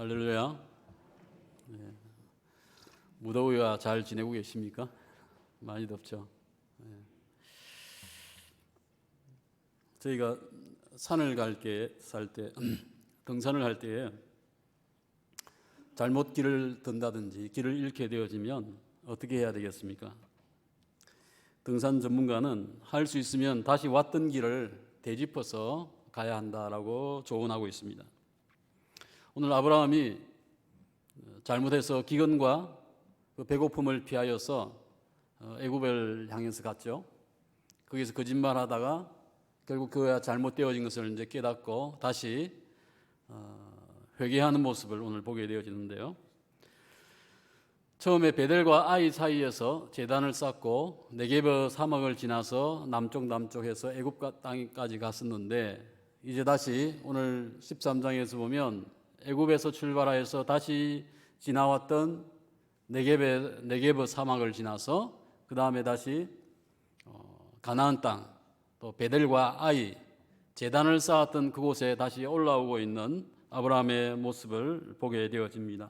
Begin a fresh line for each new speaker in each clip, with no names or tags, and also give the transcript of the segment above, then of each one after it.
할렐루야. 무더위가 잘 지내고 계십니까? 많이 덥죠. 저희가 산을 살 때 등산을 할 때에 잘못 길을 든다든지 길을 잃게 되어지면 어떻게 해야 되겠습니까? 등산 전문가는 할 수 있으면 다시 왔던 길을 되짚어서 가야 한다라고 조언하고 있습니다. 오늘 아브라함이 잘못해서 기근과 배고픔을 피하여서 애굽을 향해서 갔죠. 거기서 거짓말하다가 결국 그가 잘못되어진 것을 이제 깨닫고 다시 회개하는 모습을 오늘 보게 되어지는데요. 처음에 베델과 아이 사이에서 제단을 쌓고 네게브 사막을 지나서 남쪽해서 애굽 땅까지 갔었는데 이제 다시 오늘 13장에서 보면 애굽에서 출발하여서 다시 지나왔던 네게브 사막을 지나서 그 다음에 다시 가나안 땅, 또 베델과 아이, 제단을 쌓았던 그곳에 다시 올라오고 있는 아브라함의 모습을 보게 되어집니다.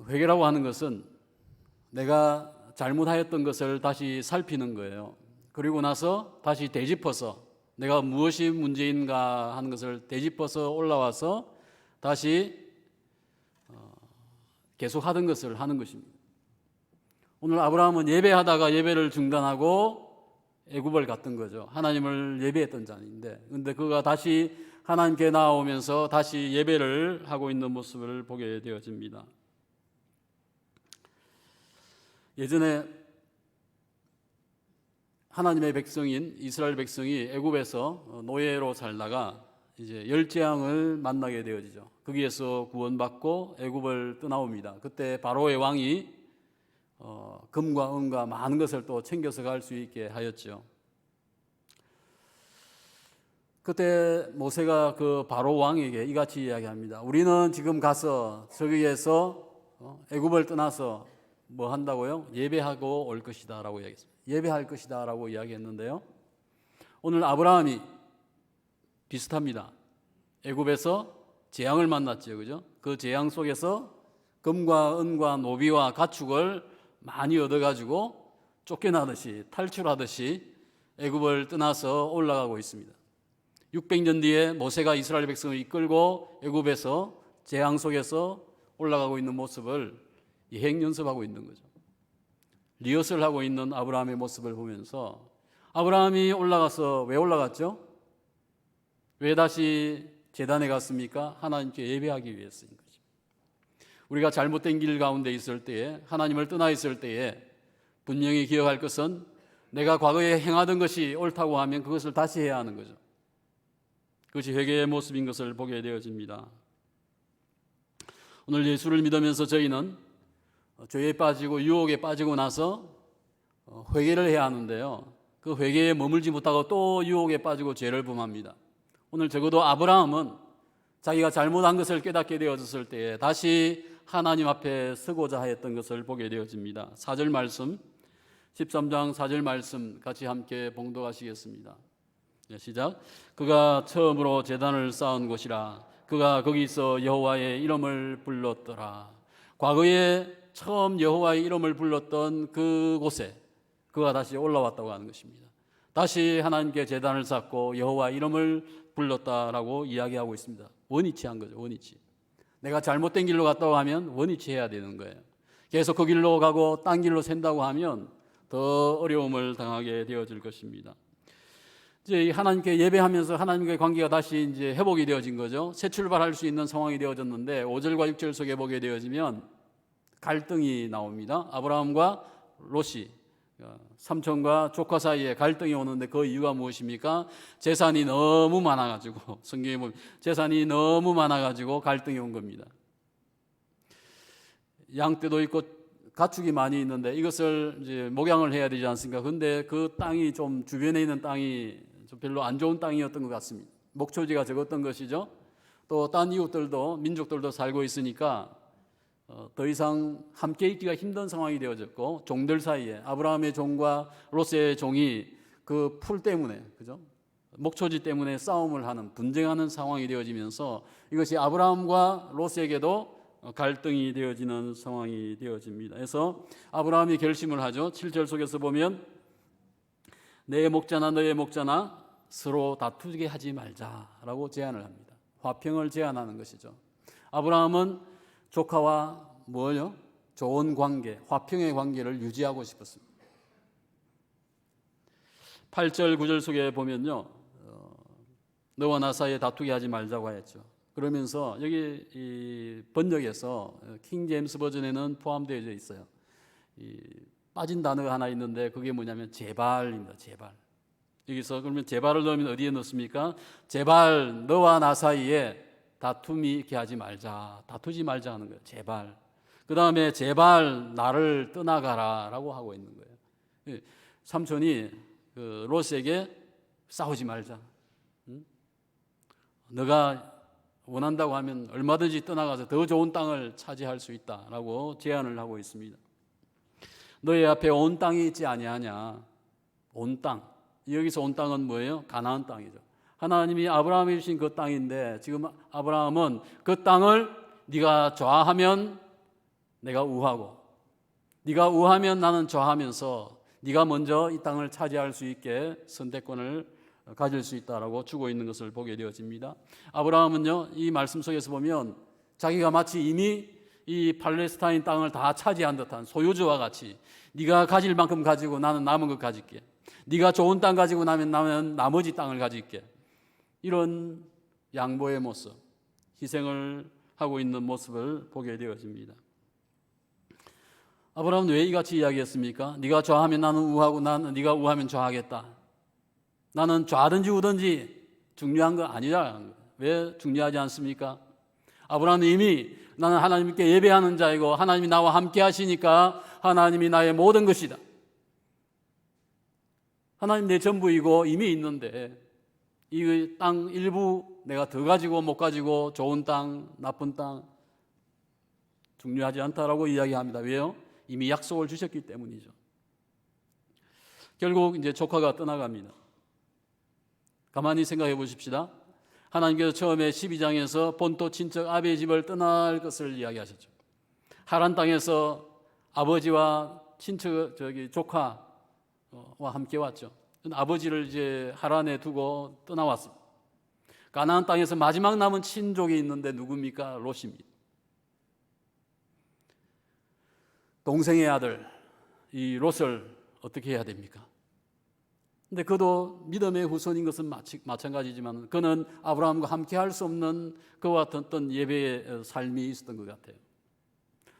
회개라고 하는 것은 내가 잘못하였던 것을 다시 살피는 거예요. 그리고 나서 다시 되짚어서 내가 무엇이 문제인가 하는 것을 되짚어서 올라와서 다시 계속 하던 것을 하는 것입니다. 오늘 아브라함은 예배하다가 예배를 중단하고 애굽을 갔던 거죠. 하나님을 예배했던 자인데, 근데 그가 다시 하나님께 나아오면서 다시 예배를 하고 있는 모습을 보게 되어집니다. 예전에 하나님의 백성인 이스라엘 백성이 애굽에서 노예로 살다가 이제 열재앙을 만나게 되어지죠. 거기에서 구원받고 애굽을 떠나옵니다. 그때 바로의 왕이 금과 은과 많은 것을 또 챙겨서 갈 수 있게 하였죠. 그때 모세가 그 바로 왕에게 이같이 이야기합니다. 우리는 지금 가서 저기에서 애굽을 떠나서 뭐 한다고요? 예배하고 올 것이다 라고 이야기했습니다. 예배할 것이다 라고 이야기했는데요, 오늘 아브라함이 비슷합니다. 애굽에서 재앙을 만났죠, 그죠? 그 재앙 속에서 금과 은과 노비와 가축을 많이 얻어가지고 쫓겨나듯이 탈출하듯이 애굽을 떠나서 올라가고 있습니다. 600년 뒤에 모세가 이스라엘 백성을 이끌고 애굽에서 재앙 속에서 올라가고 있는 모습을 예행 연습하고 있는 거죠. 리허설 하고 있는 아브라함의 모습을 보면서 아브라함이 올라가서 왜 올라갔죠? 왜 다시 제단에 갔습니까? 하나님께 예배하기 위해서인 거죠. 우리가 잘못된 길 가운데 있을 때에, 하나님을 떠나 있을 때에 분명히 기억할 것은 내가 과거에 행하던 것이 옳다고 하면 그것을 다시 해야 하는 거죠. 그것이 회개의 모습인 것을 보게 되어집니다. 오늘 예수를 믿으면서 저희는 죄에 빠지고 유혹에 빠지고 나서 회개를 해야 하는데요, 그 회개에 머물지 못하고 또 유혹에 빠지고 죄를 범합니다. 오늘 적어도 아브라함은 자기가 잘못한 것을 깨닫게 되어졌을 때에 다시 하나님 앞에 서고자 하였던 것을 보게 되어집니다. 4절 말씀, 13장 4절 말씀 같이 함께 봉독하시겠습니다. 시작. 그가 처음으로 제단을 쌓은 곳이라. 그가 거기서 여호와의 이름을 불렀더라. 과거에 처음 여호와의 이름을 불렀던 그곳에 그가 다시 올라왔다고 하는 것입니다. 다시 하나님께 제단을 쌓고 여호와의 이름을 불렀다라고 이야기하고 있습니다. 원위치한 거죠. 원위치. 내가 잘못된 길로 갔다고 하면 원위치해야 되는 거예요. 계속 그 길로 가고 딴 길로 샌다고 하면 더 어려움을 당하게 되어질 것입니다. 이제 하나님께 예배하면서 하나님과의 관계가 다시 이제 회복이 되어진 거죠. 새 출발할 수 있는 상황이 되어졌는데 5절과 6절 속에 보게 되어지면 갈등이 나옵니다. 아브라함과 롯이, 삼촌과 조카 사이에 갈등이 오는데 그 이유가 무엇입니까? 재산이 너무 많아가지고, 성경에 보면 재산이 너무 많아가지고 갈등이 온 겁니다. 양떼도 있고 가축이 많이 있는데 이것을 이제 목양을 해야 되지 않습니까? 근데 그 땅이 좀 주변에 있는 땅이 좀 별로 안 좋은 땅이었던 것 같습니다. 목초지가 적었던 것이죠. 또 딴 이웃들도, 민족들도 살고 있으니까 더 이상 함께 있기가 힘든 상황이 되어졌고, 종들 사이에 아브라함의 종과 롯의 종이 그 풀 때문에, 그죠? 목초지 때문에 싸움을 하는, 분쟁하는 상황이 되어지면서 이것이 아브라함과 롯에게도 갈등이 되어지는 상황이 되어집니다. 그래서 아브라함이 결심을 하죠. 7절 속에서 보면 내 목자나 너의 목자나 서로 다투게 하지 말자라고 제안을 합니다. 화평을 제안하는 것이죠. 아브라함은 조카와 뭐요? 좋은 관계, 화평의 관계를 유지하고 싶었습니다. 8절 9절 속에 보면요, 너와 나 사이에 다투게 하지 말자고 했죠. 그러면서 여기 이 번역에서 킹 제임스 버전에는 포함되어 있어요. 빠진 단어가 하나 있는데 그게 뭐냐면 제발입니다. 제발. 여기서 그러면 제발을 넣으면 어디에 넣습니까? 제발 너와 나 사이에 다툼이 있게 하지 말자. 다투지 말자 하는 거예요. 제발. 그 다음에 제발 나를 떠나가라라고 하고 있는 거예요. 삼촌이 롯에게 싸우지 말자. 너가 원한다고 하면 얼마든지 떠나가서 더 좋은 땅을 차지할 수 있다라고 제안을 하고 있습니다. 너희 앞에 온 땅이 있지 아니하냐? 온 땅. 여기서 온 땅은 뭐예요? 가나안 땅이죠. 하나님이 아브라함이 주신 그 땅인데 지금 아브라함은 그 땅을 네가 좌하면 내가 우하고 네가 우하면 나는 좌하면서 네가 먼저 이 땅을 차지할 수 있게 선택권을 가질 수 있다라고 주고 있는 것을 보게 되어집니다. 아브라함은요, 이 말씀 속에서 보면 자기가 마치 이미 이 팔레스타인 땅을 다 차지한 듯한 소유주와 같이 네가 가질 만큼 가지고 나는 남은 것 가질게. 네가 좋은 땅 가지고 나면 나는 나머지 땅을 가질게. 이런 양보의 모습, 희생을 하고 있는 모습을 보게 되어집니다. 아브라함은 왜 이같이 이야기했습니까? 네가 좌하면 나는 우하고 네가 우하면 좌하겠다. 나는 좌든지 우든지 중요한 거 아니라. 왜 중요하지 않습니까? 아브라함은 이미 나는 하나님께 예배하는 자이고 하나님이 나와 함께 하시니까 하나님이 나의 모든 것이다. 하나님 내 전부이고 이미 있는데 이 땅 일부 내가 더 가지고 못 가지고 좋은 땅, 나쁜 땅 중요하지 않다라고 이야기합니다. 왜요? 이미 약속을 주셨기 때문이죠. 결국 이제 조카가 떠나갑니다. 가만히 생각해 보십시다. 하나님께서 처음에 12장에서 본토 친척 아비의 집을 떠날 것을 이야기하셨죠. 하란 땅에서 아버지와 친척 조카와 함께 왔죠. 아버지를 이제 하란에 두고 떠나왔습니다. 가나안 땅에서 마지막 남은 친족이 있는데 누굽니까? 롯입니다. 동생의 아들 이 롯을 어떻게 해야 됩니까? 근데 그도 믿음의 후손인 것은 마찬가지지만 그는 아브라함과 함께 할 수 없는 그와 같은 어떤 예배의 삶이 있었던 것 같아요.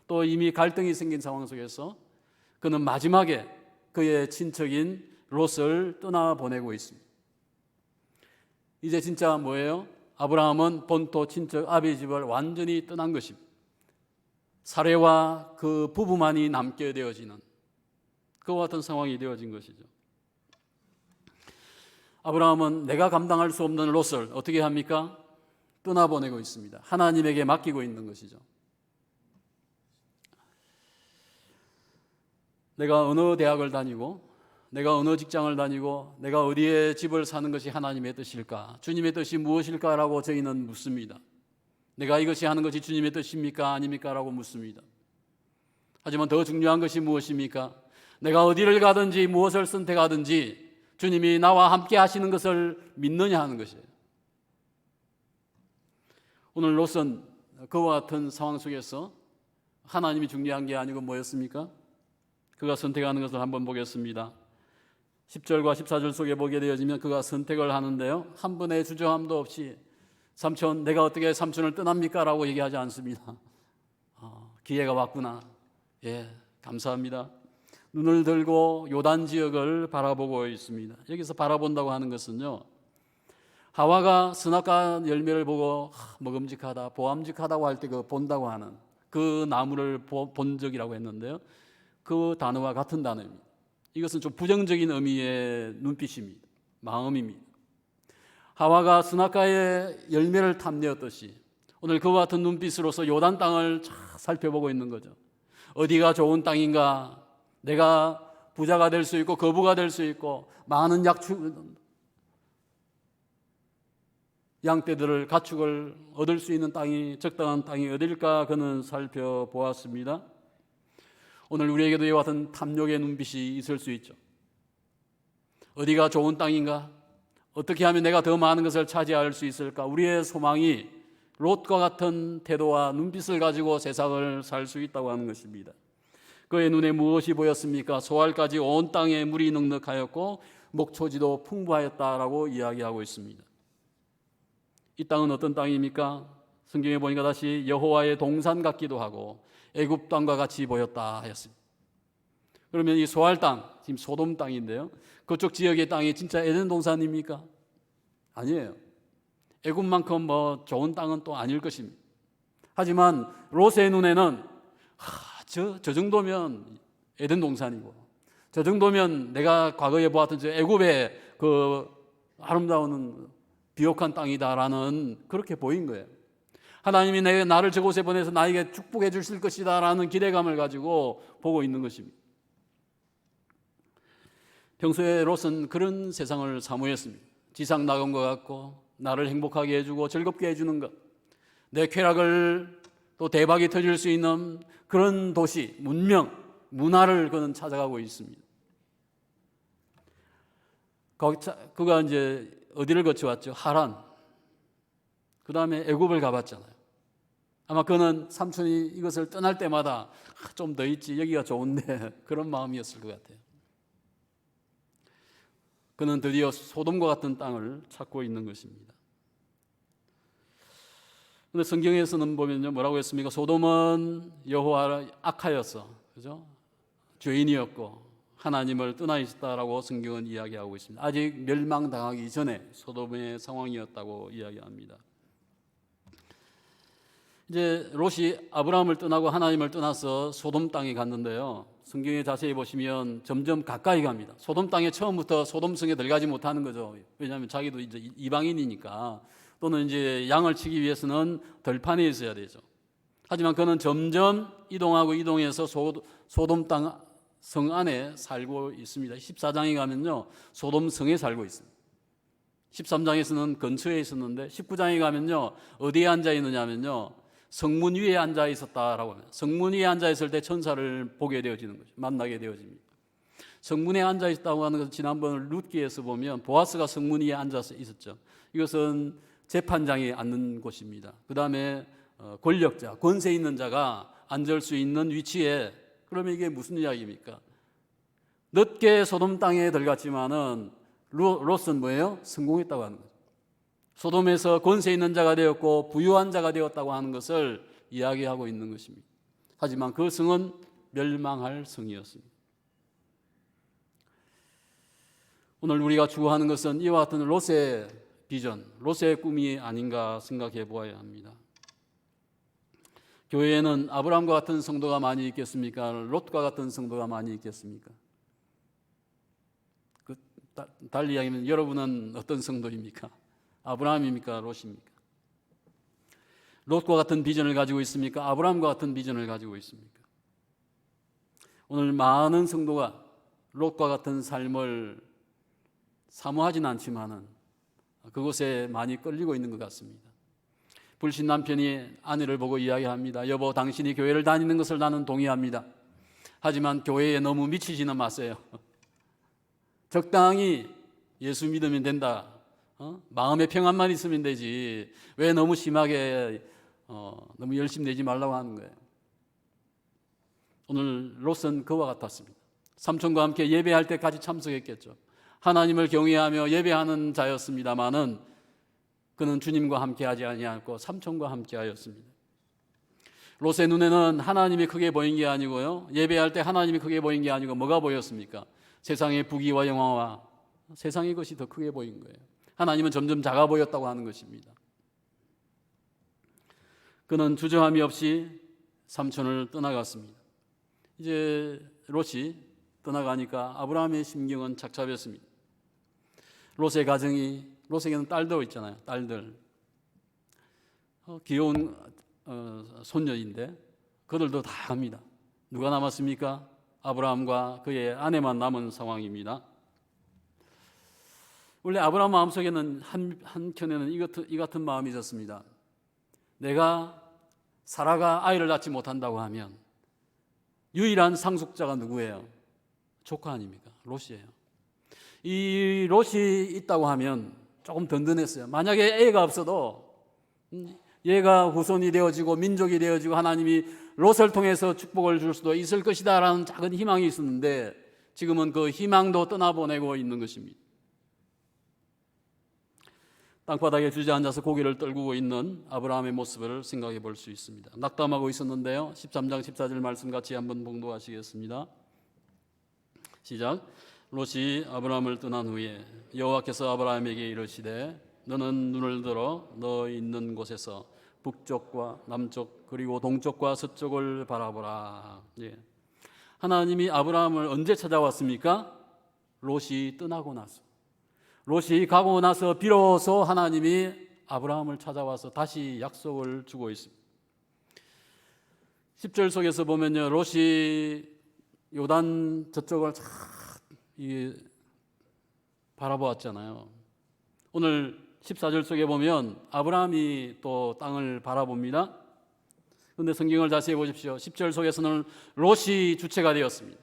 또 이미 갈등이 생긴 상황 속에서 그는 마지막에 그의 친척인 롯을 떠나보내고 있습니다. 이제 진짜 뭐예요? 아브라함은 본토 친척 아비의 집을 완전히 떠난 것입니다. 사례와 그 부부만이 남게 되어지는 그와 같은 상황이 되어진 것이죠. 아브라함은 내가 감당할 수 없는 롯을 어떻게 합니까? 떠나보내고 있습니다. 하나님에게 맡기고 있는 것이죠. 내가 어느 대학을 다니고 내가 어느 직장을 다니고 내가 어디에 집을 사는 것이 하나님의 뜻일까? 주님의 뜻이 무엇일까라고 저희는 묻습니다. 내가 이것이 하는 것이 주님의 뜻입니까? 아닙니까? 라고 묻습니다. 하지만 더 중요한 것이 무엇입니까? 내가 어디를 가든지 무엇을 선택하든지 주님이 나와 함께 하시는 것을 믿느냐 하는 것이에요. 오늘 롯은 그와 같은 상황 속에서 하나님이 중요한 게 아니고 뭐였습니까? 그가 선택하는 것을 한번 보겠습니다. 10절과 14절 속에 보게 되어지면 그가 선택을 하는데요, 한 번의 주저함도 없이 삼촌, 내가 어떻게 삼촌을 떠납니까? 라고 얘기하지 않습니다. 기회가 왔구나. 예, 감사합니다. 눈을 들고 요단 지역을 바라보고 있습니다. 여기서 바라본다고 하는 것은요, 하와가 선악과 열매를 보고 먹음직하다, 보암직하다고 할 때 그 본다고 하는 그 나무를 본 적이라고 했는데요, 그 단어와 같은 단어입니다. 이것은 좀 부정적인 의미의 눈빛입니다. 마음입니다. 하와가 선악과의 열매를 탐내었듯이 오늘 그와 같은 눈빛으로서 요단 땅을 살펴보고 있는 거죠. 어디가 좋은 땅인가? 내가 부자가 될 수 있고 거부가 될 수 있고 많은 약축, 양떼들을 가축을 얻을 수 있는 땅이 적당한 땅이 어딜까 그는 살펴보았습니다. 오늘 우리에게도 이와 같은 탐욕의 눈빛이 있을 수 있죠. 어디가 좋은 땅인가? 어떻게 하면 내가 더 많은 것을 차지할 수 있을까? 우리의 소망이 롯과 같은 태도와 눈빛을 가지고 세상을 살 수 있다고 하는 것입니다. 그의 눈에 무엇이 보였습니까? 소알까지 온 땅에 물이 넉넉하였고 목초지도 풍부하였다라고 이야기하고 있습니다. 이 땅은 어떤 땅입니까? 성경에 보니까 다시 여호와의 동산 같기도 하고 애굽 땅과 같이 보였다 하였습니다. 그러면 이 소알 땅, 지금 소돔 땅인데요, 그쪽 지역의 땅이 진짜 에덴 동산입니까? 아니에요. 애굽만큼 뭐 좋은 땅은 또 아닐 것입니다. 하지만 롯의 눈에는 저 정도면 에덴 동산이고, 저 정도면 내가 과거에 보았던 저 애굽의 그 아름다운 비옥한 땅이다라는 그렇게 보인 거예요. 하나님이 나를 저곳에 보내서 나에게 축복해 주실 것이다라는 기대감을 가지고 보고 있는 것입니다. 평소에 롯은 그런 세상을 사모했습니다. 지상 낙원과 같고 나를 행복하게 해주고 즐겁게 해주는 것, 내 쾌락을 또 대박이 터질 수 있는 그런 도시, 문명, 문화를 그는 찾아가고 있습니다. 그가 이제 어디를 거쳐왔죠? 하란. 그 다음에 애굽을 가봤잖아요. 아마 그는 삼촌이 이것을 떠날 때마다 좀 더 있지, 여기가 좋은데 그런 마음이었을 것 같아요. 그는 드디어 소돔과 같은 땅을 찾고 있는 것입니다. 그런데 성경에서는 보면요, 뭐라고 했습니까? 소돔은 여호와를 악하였어, 그죠? 죄인이었고 하나님을 떠나 있었다라고 성경은 이야기하고 있습니다. 아직 멸망당하기 전에 소돔의 상황이었다고 이야기합니다. 이제 롯이 아브라함을 떠나고 하나님을 떠나서 소돔 땅에 갔는데요, 성경에 자세히 보시면 점점 가까이 갑니다. 소돔 땅에 처음부터 소돔성에 들어가지 못하는 거죠. 왜냐하면 자기도 이제 이방인이니까, 또는 이제 양을 치기 위해서는 들판에 있어야 되죠. 하지만 그는 점점 이동해서 소돔 땅 성 안에 살고 있습니다. 14장에 가면요, 소돔 성에 살고 있습니다. 13장에서는 근처에 있었는데 19장에 가면요, 어디에 앉아 있느냐면요, 성문 위에 앉아 있었다라고 합니다. 성문 위에 앉아 있을 때 천사를 보게 되어지는 거죠. 만나게 되어집니다. 성문에 앉아 있다고 하는 것은 지난번 룻기에서 보면 보아스가 성문 위에 앉아서 있었죠. 이것은 재판장에 앉는 곳입니다. 그 다음에 권력자, 권세 있는 자가 앉을 수 있는 위치에, 그러면 이게 무슨 이야기입니까? 늦게 소돔 땅에 들어갔지만은 롯은 뭐예요? 성공했다고 하는 거죠. 소돔에서 권세 있는 자가 되었고 부유한 자가 되었다고 하는 것을 이야기하고 있는 것입니다. 하지만 그 성은 멸망할 성이었습니다. 오늘 우리가 추구하는 것은 이와 같은 롯의 비전, 롯의 꿈이 아닌가 생각해 보아야 합니다. 교회에는 아브라함과 같은 성도가 많이 있겠습니까? 롯과 같은 성도가 많이 있겠습니까? 달리 이야기하면 여러분은 어떤 성도입니까? 아브라함입니까? 롯입니까? 롯과 같은 비전을 가지고 있습니까? 아브라함과 같은 비전을 가지고 있습니까? 오늘 많은 성도가 롯과 같은 삶을 사모하진 않지만은 그곳에 많이 끌리고 있는 것 같습니다. 불신 남편이 아내를 보고 이야기합니다. 여보, 당신이 교회를 다니는 것을 나는 동의합니다. 하지만 교회에 너무 미치지는 마세요. 적당히 예수 믿으면 된다. 마음의 평안만 있으면 되지. 왜 너무 심하게 너무 열심히 내지 말라고 하는 거예요. 오늘 롯은 그와 같았습니다. 삼촌과 함께 예배할 때까지 참석했겠죠. 하나님을 경외하며 예배하는 자였습니다마는 그는 주님과 함께하지 아니하고 삼촌과 함께하였습니다. 롯의 눈에는 하나님이 크게 보인 게 아니고요, 예배할 때 하나님이 크게 보인 게 아니고 뭐가 보였습니까? 세상의 부귀와 영화와 세상의 것이 더 크게 보인 거예요. 하나님은 점점 작아 보였다고 하는 것입니다. 그는 주저함이 없이 삼촌을 떠나갔습니다. 이제 롯이 떠나가니까 아브라함의 심경은 착잡했습니다. 롯의 가정이, 롯에게는 딸도 있잖아요. 딸들, 귀여운 손녀인데 그들도 다 갑니다. 누가 남았습니까? 아브라함과 그의 아내만 남은 상황입니다. 원래 아브라함 마음속에는 한켠에는 이 같은 마음이 있었습니다. 내가 사라가 아이를 낳지 못한다고 하면 유일한 상속자가 누구예요? 조카 아닙니까? 롯이에요. 이 롯이 있다고 하면 조금 든든했어요. 만약에 애가 없어도 얘가 후손이 되어지고 민족이 되어지고 하나님이 롯을 통해서 축복을 줄 수도 있을 것이다 라는 작은 희망이 있었는데 지금은 그 희망도 떠나보내고 있는 것입니다. 땅바닥에 주저앉아서 고개를 떨구고 있는 아브라함의 모습을 생각해 볼 수 있습니다. 낙담하고 있었는데요. 13장 14절 말씀 같이 한번 봉독하시겠습니다. 시작. 롯이 아브라함을 떠난 후에 여호와께서 아브라함에게 이르시되 너는 눈을 들어 너 있는 곳에서 북쪽과 남쪽 그리고 동쪽과 서쪽을 바라보라. 예. 하나님이 아브라함을 언제 찾아왔습니까? 롯이 떠나고 나서. 롯이 가고 나서 비로소 하나님이 아브라함을 찾아와서 다시 약속을 주고 있습니다. 10절 속에서 보면요, 롯이 요단 저쪽을 쫙 바라보았잖아요. 오늘 14절 속에 보면 아브라함이 또 땅을 바라봅니다. 그런데 성경을 자세히 보십시오. 10절 속에서는 롯이 주체가 되었습니다.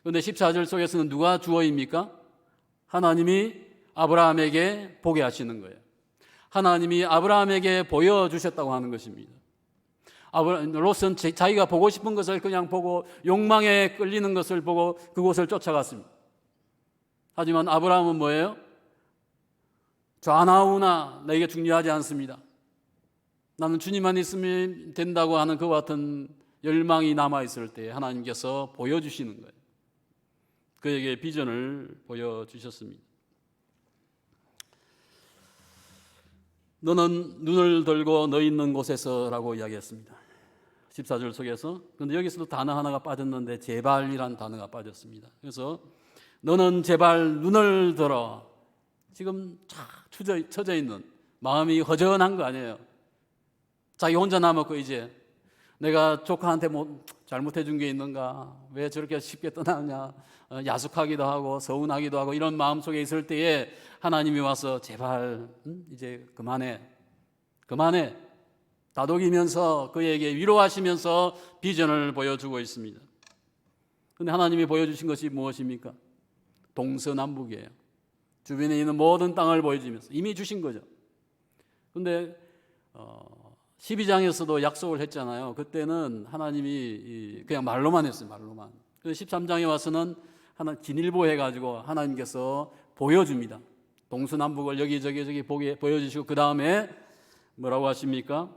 그런데 14절 속에서는 누가 주어입니까? 하나님이 아브라함에게 보게 하시는 거예요. 하나님이 아브라함에게 보여주셨다고 하는 것입니다. 롯은 자기가 보고 싶은 것을 그냥 보고 욕망에 끌리는 것을 보고 그곳을 쫓아갔습니다. 하지만 아브라함은 뭐예요? 좌나우나 내게 중요하지 않습니다. 나는 주님만 있으면 된다고 하는 그와 같은 열망이 남아있을 때 하나님께서 보여주시는 거예요. 그에게 비전을 보여주셨습니다. 너는 눈을 들고 너 있는 곳에서 라고 이야기했습니다. 14절 속에서. 그런데 여기서도 단어 하나가 빠졌는데 제발이란 단어가 빠졌습니다. 그래서 너는 제발 눈을 들어. 지금 쫙 처져 있는 마음이 허전한 거 아니에요. 자기 혼자 남았고 이제 내가 조카한테 뭐 잘못해 준 게 있는가? 왜 저렇게 쉽게 떠나느냐? 야속하기도 하고 서운하기도 하고 이런 마음속에 있을 때에 하나님이 와서 제발 이제 그만해 다독이면서 그에게 위로하시면서 비전을 보여주고 있습니다. 그런데 하나님이 보여주신 것이 무엇입니까? 동서남북이에요. 주변에 있는 모든 땅을 보여주면서 이미 주신 거죠. 그런데 12장에서도 약속을 했잖아요. 그때는 하나님이 그냥 말로만 했어요. 말로만. 그래서 13장에 와서는 진일보 해가지고 하나님께서 보여줍니다. 동서남북을 여기저기 보여주시고 그 다음에 뭐라고 하십니까?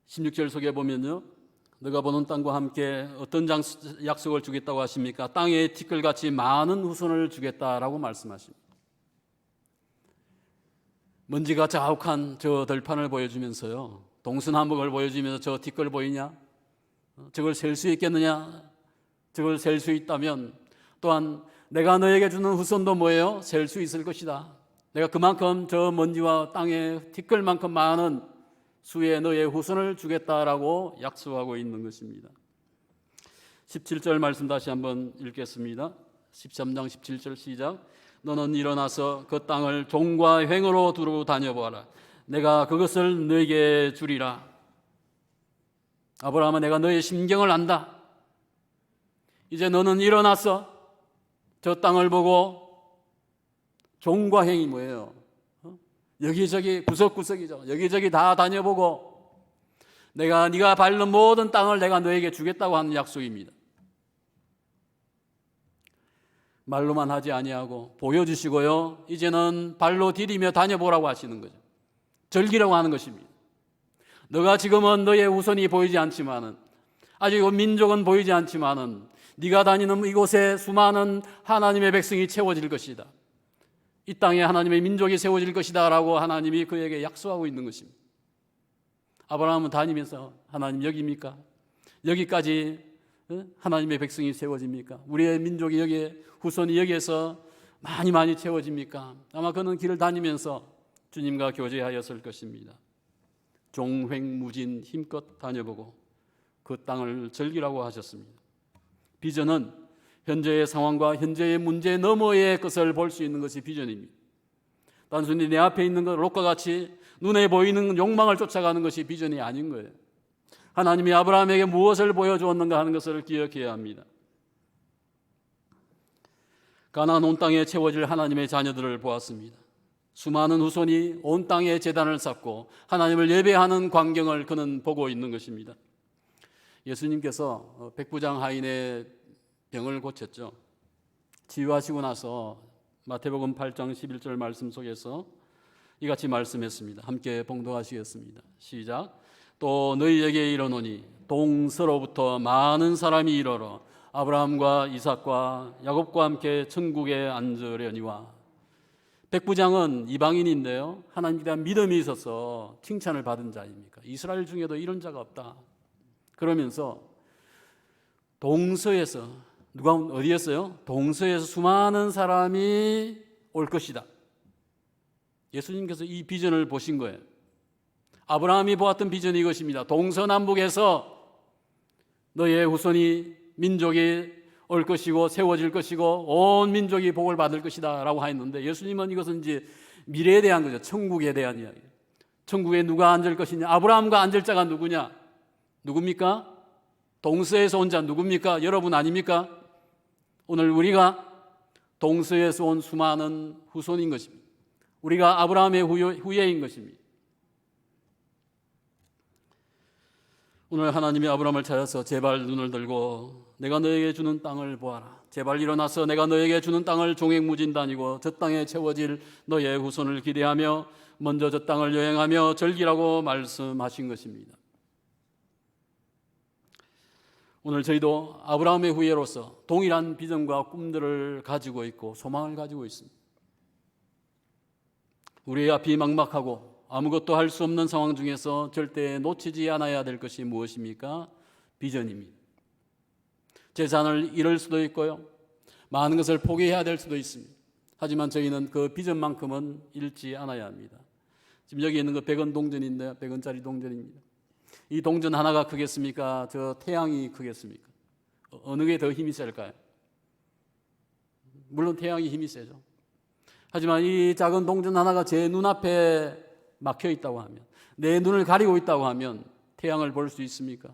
16절 속에 보면요. 너가 보는 땅과 함께 어떤 약속을 주겠다고 하십니까? 땅에 티끌같이 많은 후손을 주겠다라고 말씀하십니다. 먼지가 자욱한 저 들판을 보여주면서요. 동서남북을 보여주면서 저 티끌 보이냐? 저걸 셀 수 있겠느냐? 저걸 셀 수 있다면 또한 내가 너에게 주는 후손도 뭐예요? 셀 수 있을 것이다. 내가 그만큼 저 먼지와 땅에 티끌만큼 많은 수의 너의 후손을 주겠다라고 약속하고 있는 것입니다. 17절 말씀 다시 한번 읽겠습니다. 13장 17절 시작. 너는 일어나서 그 땅을 종과 횡으로 두루 다녀보아라. 내가 그것을 너에게 주리라. 아브라함아, 내가 너의 심경을 안다. 이제 너는 일어나서 저 땅을 보고 종과 횡이 뭐예요? 여기저기 구석구석이죠. 여기저기 다 다녀보고 네가 밟는 모든 땅을 내가 너에게 주겠다고 하는 약속입니다. 말로만 하지 아니하고 보여주시고요. 이제는 발로 디디며 다녀보라고 하시는 거죠. 즐기라고 하는 것입니다. 너가 지금은 너의 후손이 보이지 않지만은 아직 민족은 보이지 않지만은 네가 다니는 이곳에 수많은 하나님의 백성이 채워질 것이다. 이 땅에 하나님의 민족이 세워질 것이다 라고 하나님이 그에게 약속하고 있는 것입니다. 아브라함은 다니면서 하나님 여기입니까? 여기까지 하나님의 백성이 세워집니까? 우리의 민족이 여기에 후손이 여기에서 많이 채워집니까? 아마 그는 길을 다니면서 주님과 교제하였을 것입니다. 종횡무진 힘껏 다녀보고 그 땅을 즐기라고 하셨습니다. 비전은 현재의 상황과 현재의 문제 너머의 것을 볼 수 있는 것이 비전입니다. 단순히 내 앞에 있는 것, 롯과 같이 눈에 보이는 욕망을 쫓아가는 것이 비전이 아닌 거예요. 하나님이 아브라함에게 무엇을 보여주었는가 하는 것을 기억해야 합니다. 가나안 온 땅에 채워질 하나님의 자녀들을 보았습니다. 수많은 후손이 온 땅에 제단을 쌓고 하나님을 예배하는 광경을 그는 보고 있는 것입니다. 예수님께서 백부장 하인의 병을 고쳤죠. 치유하시고 나서 마태복음 8장 11절 말씀 속에서 이같이 말씀했습니다. 함께 봉독하시겠습니다. 시작. 또 너희에게 이르노니 동서로부터 많은 사람이 이르러 아브라함과 이삭과 야곱과 함께 천국에 앉으려니와. 백부장은 이방인인데요, 하나님에 대한 믿음이 있어서 칭찬을 받은 자입니까? 이스라엘 중에도 이런 자가 없다. 그러면서 동서에서, 누가 어디였어요? 동서에서 수많은 사람이 올 것이다. 예수님께서 이 비전을 보신 거예요. 아브라함이 보았던 비전이 이것입니다. 동서남북에서 너의 후손이, 민족이 올 것이고 세워질 것이고 온 민족이 복을 받을 것이다 라고 하였는데, 예수님은 이것은 이제 미래에 대한 거죠. 천국에 대한 이야기. 천국에 누가 앉을 것이냐, 아브라함과 앉을 자가 누구냐, 누굽니까? 동서에서 온 자 누굽니까? 여러분 아닙니까? 오늘 우리가 동서에서 온 수많은 후손인 것입니다. 우리가 아브라함의 후예인 것입니다. 오늘 하나님이 아브라함을 찾아서 제발 눈을 들고 내가 너에게 주는 땅을 보아라. 제발 일어나서 내가 너에게 주는 땅을 종횡무진 다니고 저 땅에 채워질 너의 후손을 기대하며 먼저 저 땅을 여행하며 즐기라고 말씀하신 것입니다. 오늘 저희도 아브라함의 후예로서 동일한 비전과 꿈들을 가지고 있고 소망을 가지고 있습니다. 우리의 앞이 막막하고 아무것도 할 수 없는 상황 중에서 절대 놓치지 않아야 될 것이 무엇입니까? 비전입니다. 재산을 잃을 수도 있고요, 많은 것을 포기해야 될 수도 있습니다. 하지만 저희는 그 비전만큼은 잃지 않아야 합니다. 지금 여기 있는 거 100원 동전인데요, 100원짜리 동전입니다. 이 동전 하나가 크겠습니까? 저 태양이 크겠습니까? 어느 게 더 힘이 셀까요? 물론 태양이 힘이 세죠. 하지만 이 작은 동전 하나가 제 눈앞에 막혀 있다고 하면, 내 눈을 가리고 있다고 하면 태양을 볼 수 있습니까?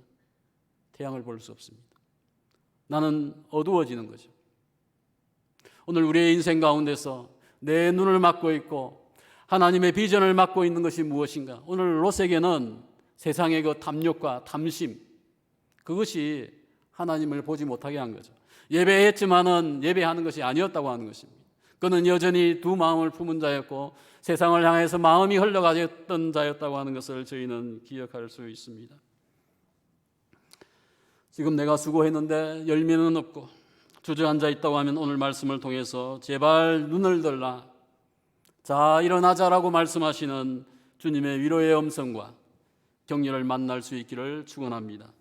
태양을 볼 수 없습니다. 나는 어두워지는 거죠. 오늘 우리의 인생 가운데서 내 눈을 막고 있고 하나님의 비전을 막고 있는 것이 무엇인가? 오늘 롯에게는 세상의 그 탐욕과 탐심, 그것이 하나님을 보지 못하게 한 거죠. 예배했지만은 예배하는 것이 아니었다고 하는 것입니다. 그는 여전히 두 마음을 품은 자였고 세상을 향해서 마음이 흘러가던 자였다고 하는 것을 저희는 기억할 수 있습니다. 지금 내가 수고했는데 열매는 없고 주저앉아 있다고 하면 오늘 말씀을 통해서 제발 눈을 들라, 자 일어나자라고 말씀하시는 주님의 위로의 음성과 격려를 만날 수 있기를 축원합니다.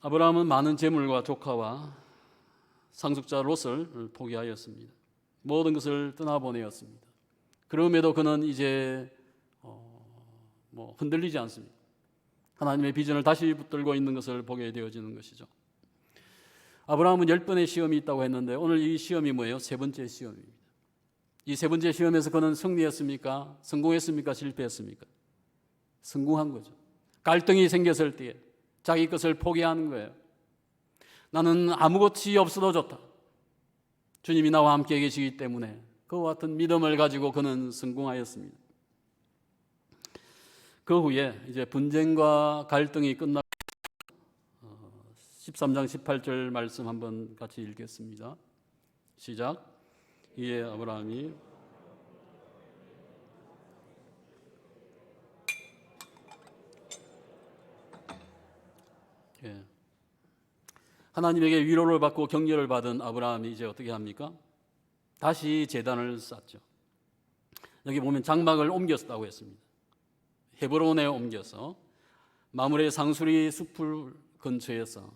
아브라함은 많은 재물과 조카와 상속자 롯을 포기하였습니다. 모든 것을 떠나보내었습니다. 그럼에도 그는 이제 흔들리지 않습니다. 하나님의 비전을 다시 붙들고 있는 것을 보게 되어지는 것이죠. 아브라함은 10번의 시험이 있다고 했는데 오늘 이 시험이 뭐예요? 세 번째 시험입니다. 이 세 번째 시험에서 그는 승리했습니까? 성공했습니까? 실패했습니까? 성공한 거죠. 갈등이 생겼을 때에 자기 것을 포기하는 거예요. 나는 아무것이 없어도 좋다. 주님이 나와 함께 계시기 때문에 그와 같은 믿음을 가지고 그는 성공하였습니다. 그 후에 이제 분쟁과 갈등이 끝나고 13장 18절 말씀 한번 같이 읽겠습니다. 시작. 이에 아브라함이 하나님에게 위로를 받고 격려를 받은 아브라함이 이제 어떻게 합니까? 다시 제단을 쌓죠. 여기 보면 장막을 옮겼다고 했습니다. 헤브론에 옮겨서 마므레 상수리 숲을 근처에서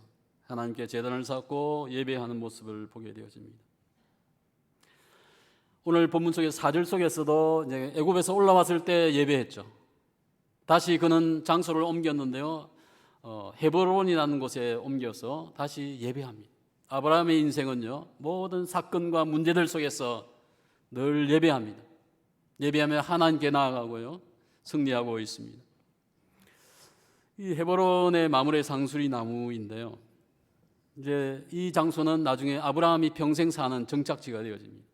하나님께 제단을 쌓고 예배하는 모습을 보게 되어집니다. 오늘 본문 속에 4절 속에서도 이제 애굽에서 올라왔을 때 예배했죠. 다시 그는 장소를 옮겼는데요, 헤브론이라는 곳에 옮겨서 다시 예배합니다. 아브라함의 인생은요, 모든 사건과 문제들 속에서 늘 예배합니다. 예배하며 하나님께 나아가고요, 승리하고 있습니다. 이 헤브론의 마므레 상수리 나무인데요, 이제 이 장소는 나중에 아브라함이 평생 사는 정착지가 되어집니다.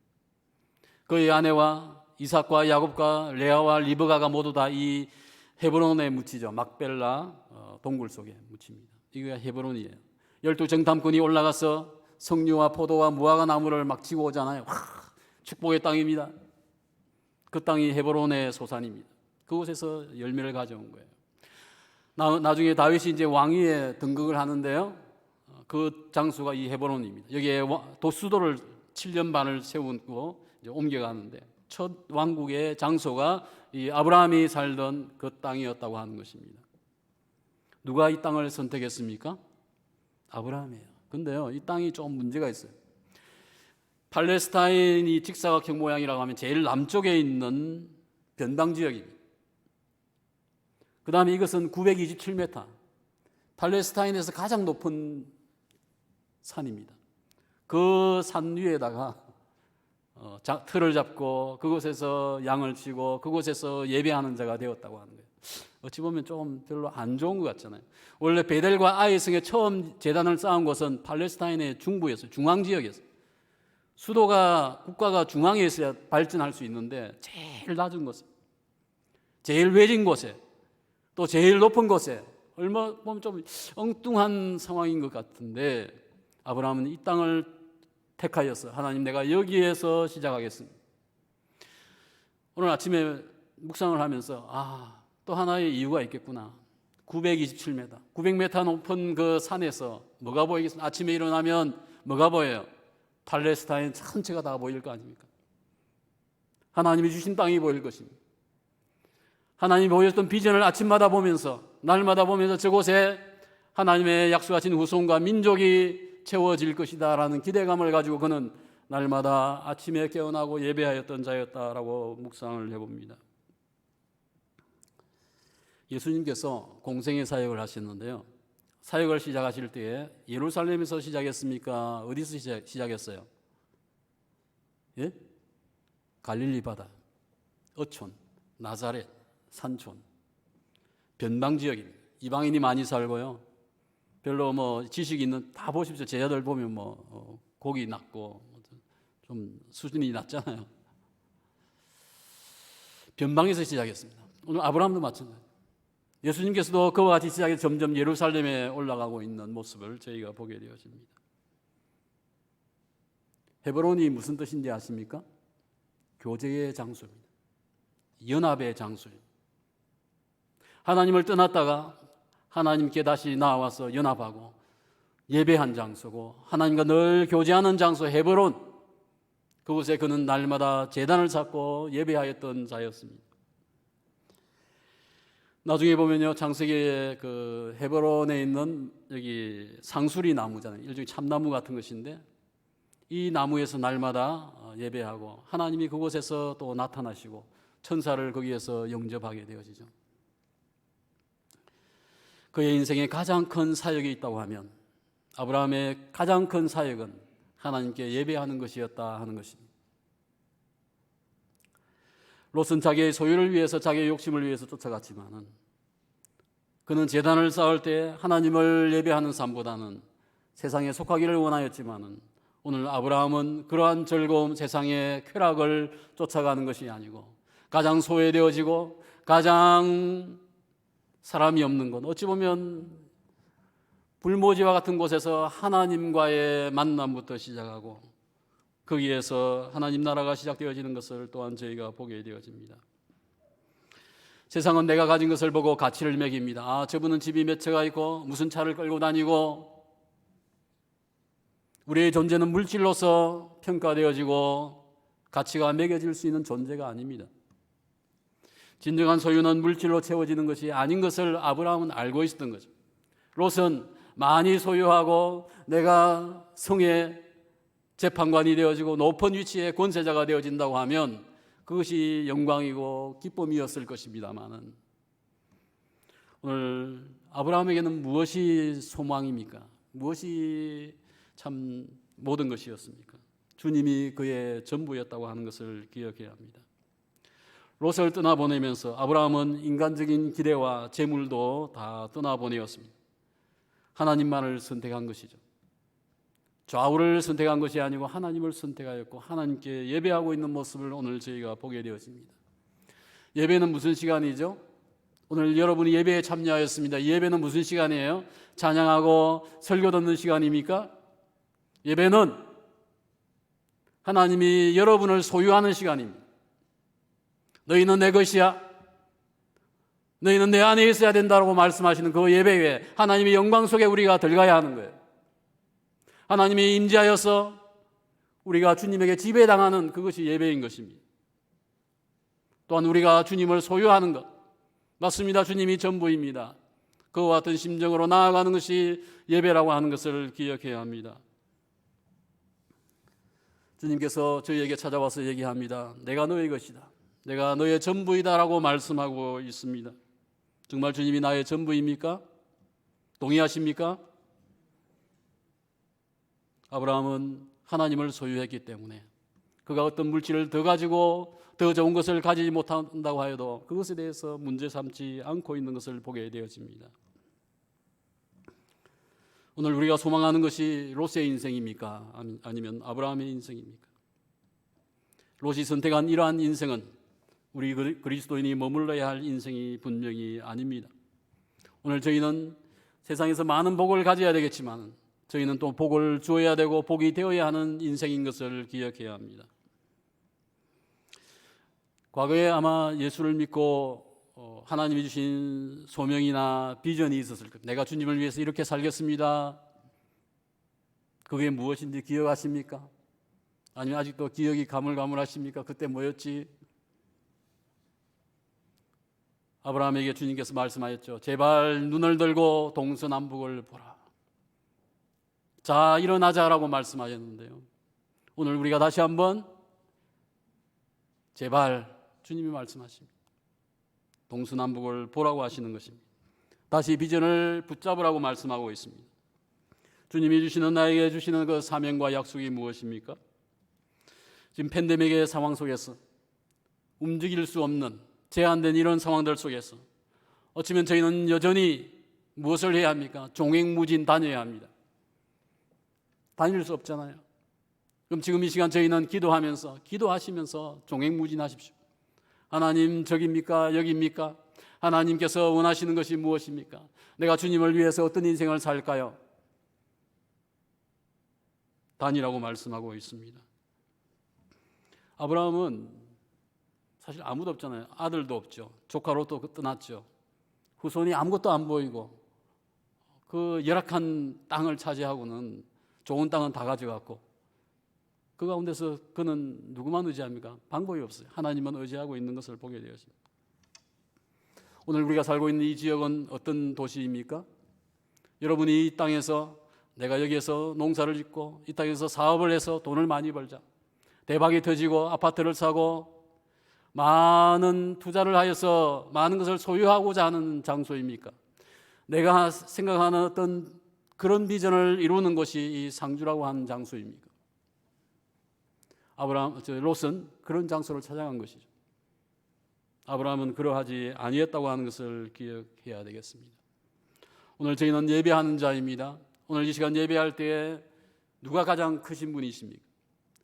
그의 아내와 이삭과 야곱과 레아와 리브가가 모두 다 이 헤브론에 묻히죠. 막벨라 동굴 속에 묻힙니다. 이게 헤브론이에요. 12 정탐꾼이 올라가서 석류와 포도와 무화과 나무를 막 지고 오잖아요. 축복의 땅입니다. 그 땅이 헤브론의 소산입니다. 그곳에서 열매를 가져온 거예요. 나중에 다윗이 이제 왕위에 등극을 하는데요, 그 장소가 이 헤브론입니다. 여기에 수도를 7년 반을 세우고 이제 옮겨가는데, 첫 왕국의 장소가 이 아브라함이 살던 그 땅이었다고 하는 것입니다. 누가 이 땅을 선택했습니까? 아브라함이에요. 근데요, 이 땅이 좀 문제가 있어요. 팔레스타인이 직사각형 모양이라고 하면 제일 남쪽에 있는 변방 지역입니다. 그 다음에 이것은 927m, 팔레스타인에서 가장 높은 산입니다. 그 산 위에다가 틀을 잡고 그곳에서 양을 치고 그곳에서 예배하는 자가 되었다고 하는 거예요. 어찌 보면 좀 별로 안 좋은 것 같잖아요. 원래 베델과 아이성에 처음 제단을 쌓은 곳은 팔레스타인의 중부였어요. 중앙 지역이었어요. 수도가, 국가가 중앙에 있어야 발전할 수 있는데 제일 낮은 곳에, 제일 외진 곳에, 또 제일 높은 곳에, 얼마 보면 좀 엉뚱한 상황인 것 같은데, 아브라함은 이 땅을 택하였어. 하나님, 내가 여기에서 시작하겠습니다. 오늘 아침에 묵상을 하면서 또 하나의 이유가 있겠구나. 927m, 900m 높은 그 산에서 뭐가 보이겠습니까? 아침에 일어나면 뭐가 보여요? 팔레스타인 전체가 다 보일 거 아닙니까? 하나님이 주신 땅이 보일 것입니다. 하나님이 보여줬던 비전을 아침마다 보면서, 날마다 보면서 저곳에 하나님의 약속하신 후손과 민족이 채워질 것이다 라는 기대감을 가지고 그는 날마다 아침에 깨어나고 예배하였던 자였다라고 묵상을 해봅니다. 예수님께서 공생의 사역을 하셨는데요, 사역을 시작하실 때에 예루살렘에서 시작했습니까? 어디서 시작했어요? 예? 갈릴리 바다, 어촌, 나사렛, 산촌, 변방 지역입니다. 이방인이 많이 살고요, 별로 지식이 있는, 다 보십시오. 제자들 보면 고기 낮고 좀 수준이 낮잖아요. 변방에서 시작했습니다. 오늘 아브라함도 마찬가지입니다. 예수님께서도 그와 같이 시작해 점점 예루살렘에 올라가고 있는 모습을 저희가 보게 되어집니다. 헤브론이 무슨 뜻인지 아십니까? 교제의 장소입니다. 연합의 장소입니다. 하나님을 떠났다가 하나님께 다시 나와서 연합하고 예배한 장소고, 하나님과 늘 교제하는 장소 헤브론, 그곳에 그는 날마다 제단을 쌓고 예배하였던 자였습니다. 나중에 보면요, 창세기에 그 헤브론에 있는 여기 상수리 나무잖아요. 일종의 참나무 같은 것인데, 이 나무에서 날마다 예배하고 하나님이 그곳에서 또 나타나시고 천사를 거기에서 영접하게 되어지죠. 그의 인생에 가장 큰 사역이 있다고 하면, 아브라함의 가장 큰 사역은 하나님께 예배하는 것이었다 하는 것입니다. 롯은 자기의 소유를 위해서, 자기의 욕심을 위해서 쫓아갔지만은, 그는 제단을 쌓을 때 하나님을 예배하는 삶보다는 세상에 속하기를 원하였지만은, 오늘 아브라함은 그러한 즐거움, 세상의 쾌락을 쫓아가는 것이 아니고 가장 소외되어지고 가장 사람이 없는 곳, 어찌 보면 불모지와 같은 곳에서 하나님과의 만남부터 시작하고 거기에서 하나님 나라가 시작되어지는 것을 또한 저희가 보게 되어집니다. 세상은 내가 가진 것을 보고 가치를 매깁니다. 저분은 집이 몇 채가 있고 무슨 차를 끌고 다니고, 우리의 존재는 물질로서 평가되어지고 가치가 매겨질 수 있는 존재가 아닙니다. 진정한 소유는 물질로 채워지는 것이 아닌 것을 아브라함은 알고 있었던 거죠. 롯은 많이 소유하고 내가 성의 재판관이 되어지고 높은 위치의 권세자가 되어진다고 하면 그것이 영광이고 기쁨이었을 것입니다만은, 오늘 아브라함에게는 무엇이 소망입니까? 무엇이 참 모든 것이었습니까? 주님이 그의 전부였다고 하는 것을 기억해야 합니다. 롯을 떠나보내면서 아브라함은 인간적인 기대와 재물도 다 떠나보내었습니다. 하나님만을 선택한 것이죠. 좌우를 선택한 것이 아니고 하나님을 선택하였고 하나님께 예배하고 있는 모습을 오늘 저희가 보게 되었습니다. 예배는 무슨 시간이죠? 오늘 여러분이 예배에 참여하였습니다. 예배는 무슨 시간이에요? 찬양하고 설교 듣는 시간입니까? 예배는 하나님이 여러분을 소유하는 시간입니다. 너희는 내 것이야. 너희는 내 안에 있어야 된다고 말씀하시는 그 예배에 하나님의 영광 속에 우리가 들어가야 하는 거예요. 하나님이 임재하여서 우리가 주님에게 지배당하는 그것이 예배인 것입니다. 또한 우리가 주님을 소유하는 것, 맞습니다. 주님이 전부입니다. 그와 같은 심정으로 나아가는 것이 예배라고 하는 것을 기억해야 합니다. 주님께서 저희에게 찾아와서 얘기합니다. 내가 너의 것이다. 내가 너의 전부이다라고 말씀하고 있습니다. 정말 주님이 나의 전부입니까? 동의하십니까? 아브라함은 하나님을 소유했기 때문에 그가 어떤 물질을 더 가지고 더 좋은 것을 가지지 못한다고 하여도 그것에 대해서 문제 삼지 않고 있는 것을 보게 되어집니다. 오늘 우리가 소망하는 것이 롯의 인생입니까? 아니면 아브라함의 인생입니까? 롯이 선택한 이러한 인생은 우리 그리스도인이 머물러야 할 인생이 분명히 아닙니다. 오늘 저희는 세상에서 많은 복을 가져야 되겠지만 저희는 또 복을 주어야 되고 복이 되어야 하는 인생인 것을 기억해야 합니다. 과거에 아마 예수를 믿고 하나님이 주신 소명이나 비전이 있었을 겁니다. 내가 주님을 위해서 이렇게 살겠습니다. 그게 무엇인지 기억하십니까? 아니면 아직도 기억이 가물가물하십니까? 그때 뭐였지? 아브라함에게 주님께서 말씀하셨죠. 제발 눈을 들고 동서남북을 보라. 자, 일어나자라고 말씀하셨는데요. 오늘 우리가 다시 한번 제발 주님이 말씀하십니다. 동서남북을 보라고 하시는 것입니다. 다시 비전을 붙잡으라고 말씀하고 있습니다. 주님이 주시는 나에게 주시는 그 사명과 약속이 무엇입니까? 지금 팬데믹의 상황 속에서 움직일 수 없는 제한된 이런 상황들 속에서 어쩌면 저희는 여전히 무엇을 해야 합니까? 종횡무진 다녀야 합니다. 다닐 수 없잖아요. 그럼 지금 이 시간 저희는 기도하시면서 종횡무진하십시오. 하나님 저기입니까? 여기입니까? 하나님께서 원하시는 것이 무엇입니까? 내가 주님을 위해서 어떤 인생을 살까요? 다니라고 말씀하고 있습니다. 아브라함은 사실 아무도 없잖아요. 아들도 없죠. 조카 롯도 떠났죠. 후손이 아무것도 안 보이고 그 열악한 땅을 차지하고는 좋은 땅은 다 가져갔고 그 가운데서 그는 누구만 의지합니까? 방법이 없어요. 하나님만 의지하고 있는 것을 보게 되었습니다. 오늘 우리가 살고 있는 이 지역은 어떤 도시입니까? 여러분이 이 땅에서 내가 여기에서 농사를 짓고 이 땅에서 사업을 해서 돈을 많이 벌자. 대박이 터지고 아파트를 사고 많은 투자를 하여서 많은 것을 소유하고자 하는 장소입니까? 내가 생각하는 어떤 그런 비전을 이루는 것이 이 상주라고 하는 장소입니까? 롯은 그런 장소를 찾아간 것이죠. 아브라함은 그러하지 아니했다고 하는 것을 기억해야 되겠습니다. 오늘 저희는 예배하는 자입니다. 오늘 이 시간 예배할 때에 누가 가장 크신 분이십니까?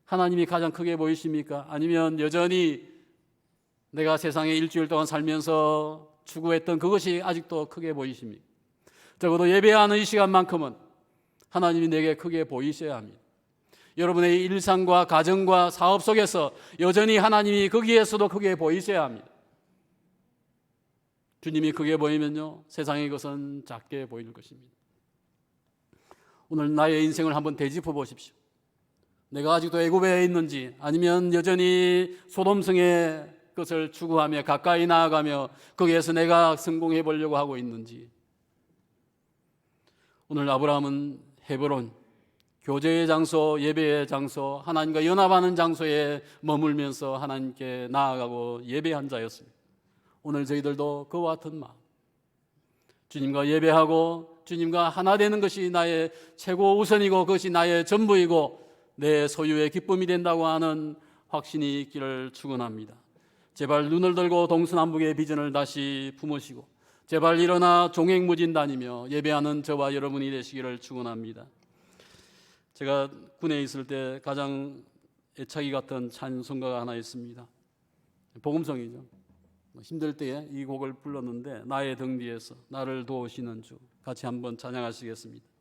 하나님이 가장 크게 보이십니까? 아니면 여전히 내가 세상에 일주일 동안 살면서 추구했던 그것이 아직도 크게 보이십니까? 적어도 예배하는 이 시간만큼은 하나님이 내게 크게 보이셔야 합니다. 여러분의 일상과 가정과 사업 속에서 여전히 하나님이 거기에서도 크게 보이셔야 합니다. 주님이 크게 보이면요, 세상의 것은 작게 보일 것입니다. 오늘 나의 인생을 한번 되짚어 보십시오. 내가 아직도 애굽에 있는지 아니면 여전히 소돔성의 것을 추구하며 가까이 나아가며 거기에서 내가 성공해 보려고 하고 있는지. 오늘 아브라함은 헤브론, 교제의 장소, 예배의 장소, 하나님과 연합하는 장소에 머물면서 하나님께 나아가고 예배한 자였습니다. 오늘 저희들도 그와 같은 마음, 주님과 예배하고 주님과 하나 되는 것이 나의 최고 우선이고 그것이 나의 전부이고 내 소유의 기쁨이 된다고 하는 확신이 있기를 축원합니다. 제발 눈을 들고 동서남북의 비전을 다시 품으시고 제발 일어나 종횡무진다니며 예배하는 저와 여러분이 되시기를 축원합니다. 제가 군에 있을 때 가장 애착이 같은 찬송가가 하나 있습니다. 복음성이죠. 힘들 때에 이 곡을 불렀는데 나의 등 뒤에서 나를 도우시는 주 같이 한번 찬양하시겠습니다.